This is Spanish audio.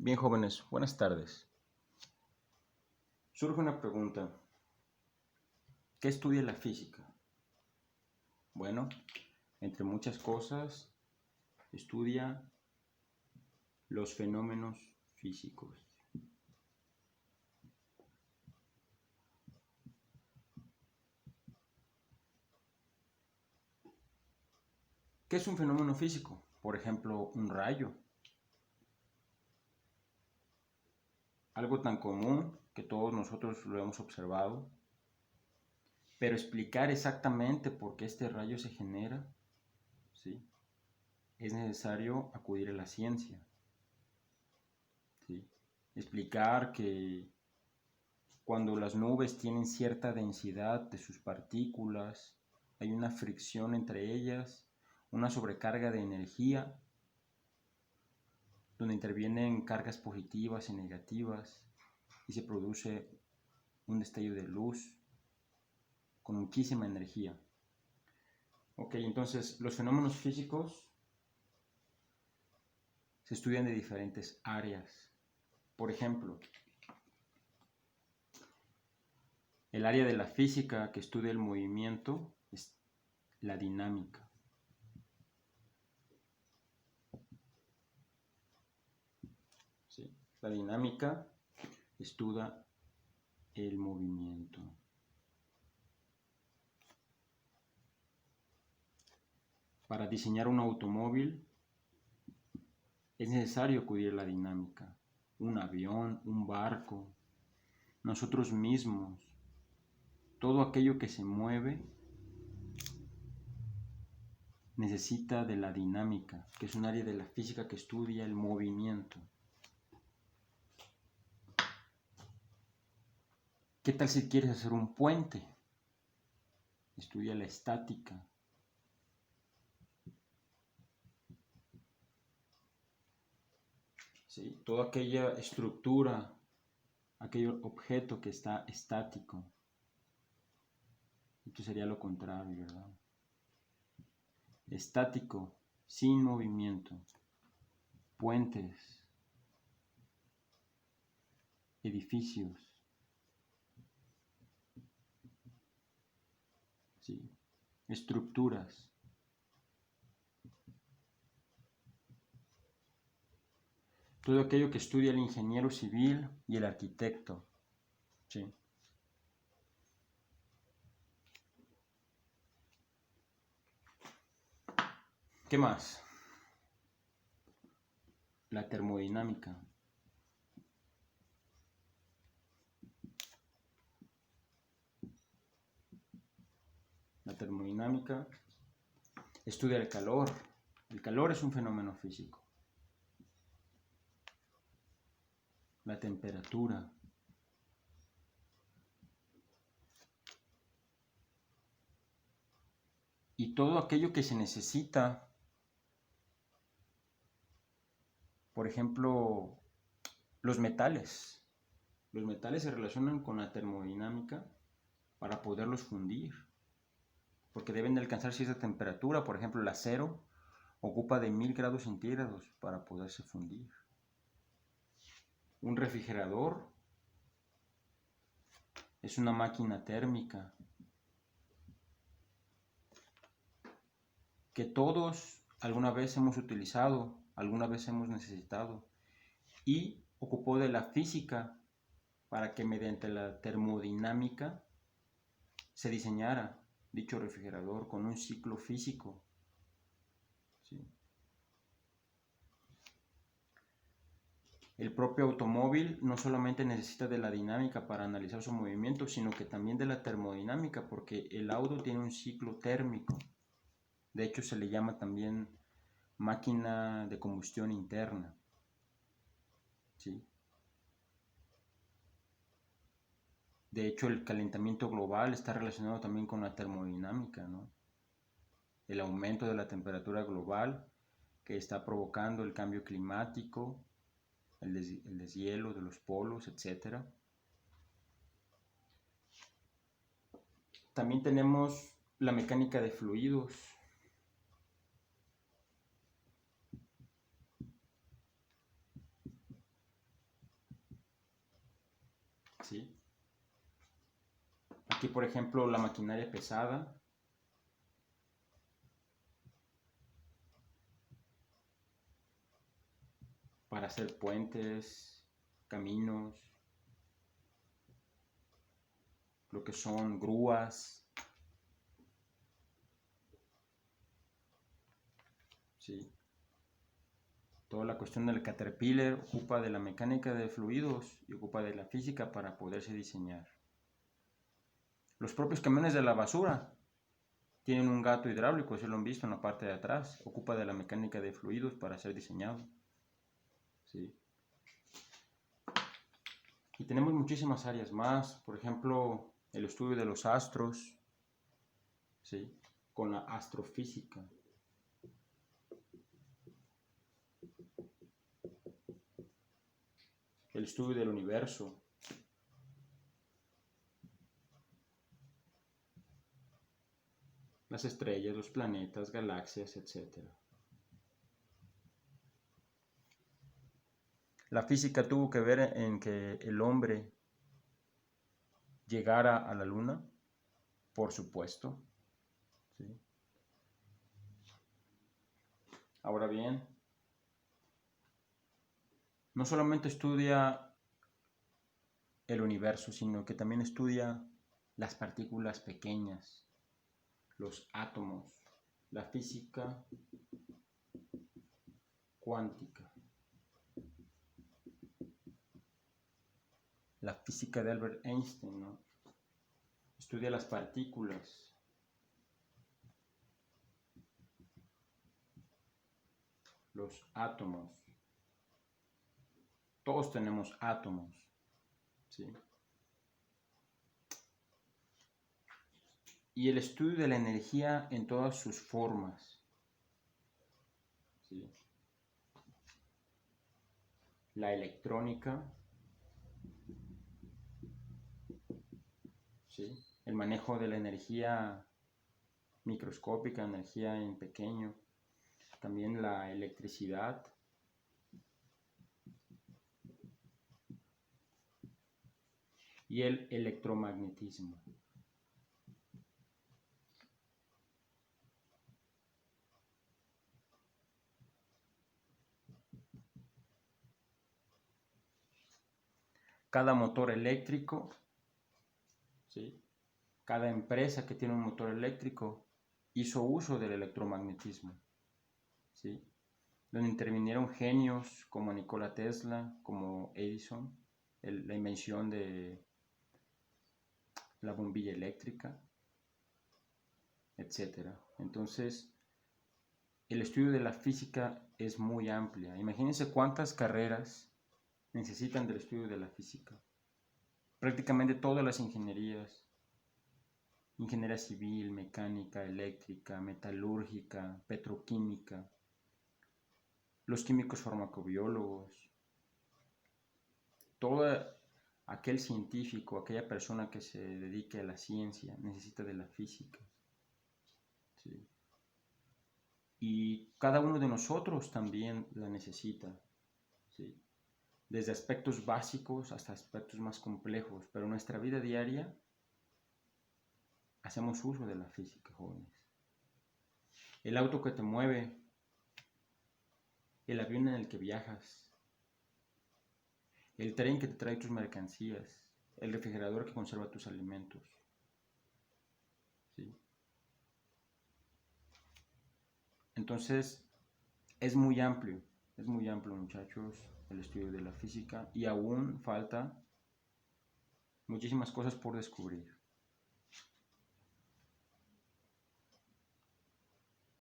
Bien, jóvenes, buenas tardes. Surge una pregunta. ¿Qué estudia la física? Bueno, entre muchas cosas, estudia los fenómenos físicos. ¿Qué es un fenómeno físico? Por ejemplo, un rayo. Algo tan común que todos nosotros lo hemos observado. Pero explicar exactamente por qué este rayo se genera, ¿sí?, es necesario acudir a la ciencia. ¿Sí? Explicar que cuando las nubes tienen cierta densidad de sus partículas, hay una fricción entre ellas, una sobrecarga de energía, donde intervienen cargas positivas y negativas, y se produce un destello de luz con muchísima energía. Ok, entonces los fenómenos físicos se estudian de diferentes áreas. Por ejemplo, el área de la física que estudia el movimiento es la dinámica. ¿Sí? La dinámica estudia el movimiento. Para diseñar un automóvil es necesario acudir a la dinámica. Un avión, un barco, nosotros mismos, todo aquello que se mueve necesita de la dinámica, que es un área de la física que estudia el movimiento. ¿Qué tal si quieres hacer un puente? Estudia la estática. ¿Sí? Toda aquella estructura, aquel objeto que está estático. Esto sería lo contrario, ¿verdad? Estático, sin movimiento. Puentes, edificios, ¿sí?, estructuras. Todo aquello que estudia el ingeniero civil y el arquitecto. ¿Sí? ¿Qué más? La termodinámica. La termodinámica estudia el calor. El calor es un fenómeno físico. La temperatura. Y todo aquello que se necesita. Por ejemplo, los metales. Los metales se relacionan con la termodinámica para poderlos fundir, porque deben de alcanzar cierta temperatura. Por ejemplo, el acero ocupa de 1000 grados centígrados para poderse fundir. Un refrigerador es una máquina térmica que todos alguna vez hemos utilizado, alguna vez hemos necesitado, y ocupó de la física para que mediante la termodinámica se diseñara dicho refrigerador con un ciclo físico. ¿Sí? El propio automóvil no solamente necesita de la dinámica para analizar su movimiento, sino que también de la termodinámica, porque el auto tiene un ciclo térmico. De hecho, se le llama también máquina de combustión interna. ¿Sí? De hecho, el calentamiento global está relacionado también con la termodinámica, ¿no? El aumento de la temperatura global que está provocando el cambio climático, el deshielo de los polos, etc. También tenemos la mecánica de fluidos. ¿sí? Aquí, por ejemplo, la maquinaria pesada. Para hacer puentes, caminos, lo que son grúas, ¿sí? Toda la cuestión del Caterpillar ocupa de la mecánica de fluidos y ocupa de la física para poderse diseñar. Los propios camiones de la basura tienen un gato hidráulico, si lo han visto en la parte de atrás, ocupa de la mecánica de fluidos para ser diseñado. ¿Sí? Y tenemos muchísimas áreas más, por ejemplo, el estudio de los astros, ¿sí? Con la astrofísica. El estudio del universo. Las estrellas, los planetas, galaxias, etc. La física tuvo que ver en que el hombre llegara a la luna, por supuesto. ¿Sí? Ahora bien, no solamente estudia el universo, sino que también estudia las partículas pequeñas, los átomos, la física cuántica. La física de Albert Einstein, ¿no? Estudia las partículas. Los átomos. Todos tenemos átomos, ¿sí? Y el estudio de la energía en todas sus formas, ¿sí? La electrónica, ¿sí? El manejo de la energía microscópica, energía en pequeño, también la electricidad, y el electromagnetismo. Cada motor eléctrico, ¿sí? Cada empresa que tiene un motor eléctrico hizo uso del electromagnetismo, ¿sí? Donde intervinieron genios como Nikola Tesla, como Edison, la invención de la bombilla eléctrica, etc. Entonces, el estudio de la física es muy amplia. Imagínense cuántas carreras necesitan del estudio de la física. Prácticamente todas las ingenierías, ingeniería civil, mecánica, eléctrica, metalúrgica, petroquímica, los químicos farmacobiólogos, todo aquel científico, aquella persona que se dedique a la ciencia necesita de la física. ¿Sí? Y cada uno de nosotros también la necesita, ¿sí? Desde aspectos básicos hasta aspectos más complejos, pero en nuestra vida diaria hacemos uso de la física, jóvenes. El auto que te mueve, el avión en el que viajas, el tren que te trae tus mercancías, el refrigerador que conserva tus alimentos, ¿sí? Entonces, es muy amplio, muchachos, el estudio de la física, y aún falta muchísimas cosas por descubrir.